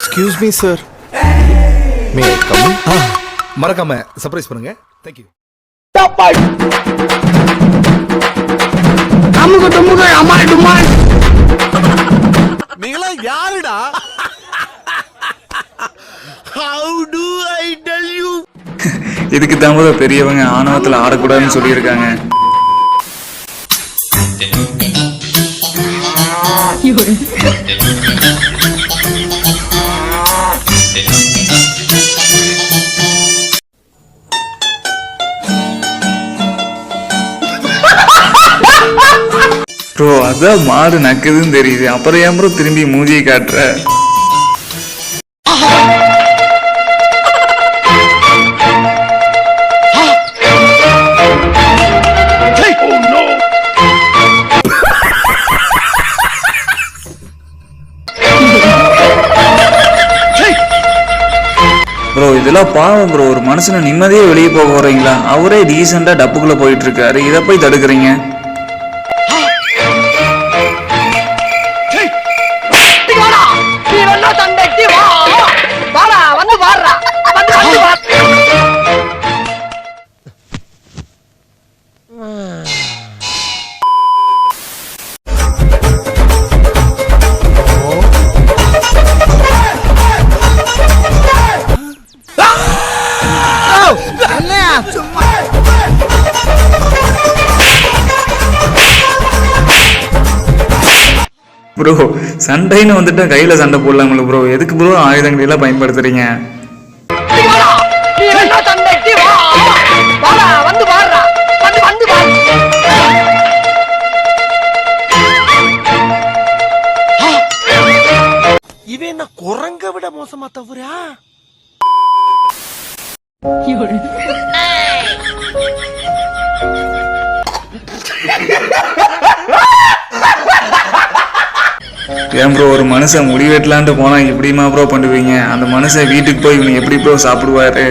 Excuse me sir, May I come? மறக்காம surprise பண்ணுங்க. Thank you. நீங்களா யாருடா? How do I tell you? இதுக்கு தான் பெரியவங்க ஆணவத்துல ஆடக்கூடாதுன்னு சொல்லியிருக்காங்க. ப்ரோ அதான் மாடு நக்குதுன்னு தெரியுது, அப்புறம் ஏன் ப்ரோ திரும்பி மூஞ்சியை காட்டுற? ப்ரோ இதெல்லாம் பாவம் ப்ரோ, ஒரு மனுஷனை நிம்மதியே வெளியே போக போறீங்களா? அவரே டீசெண்டா டப்புக்குள்ள போயிட்டு இருக்காரு, இதை போய் தடுக்கிறீங்க. ப்ரோ சண்டைன்னு வந்துட்டா கையில சண்டை போடலாம்ல ப்ரோ, எதுக்கு ப்ரோ ஆயுதங்களை எல்லாம் பயன்படுத்துறீங்க? இவன் என்ன குரங்க விட மோசமா தவறா? ஏன் ப்ரோ ஒரு மனுஷன் முடி வெட்டலான்ட்டு போனா எப்படிமா ப்ரோ பண்ணுவீங்க? அந்த மனுஷன் வீட்டுக்கு போய் இவங்க எப்படி ப்ரோ சாப்பிடுவாரு?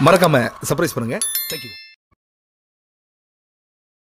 மறக்காம சர்ப்ரைஸ் பண்ணுங்க. தேங்க்யூ.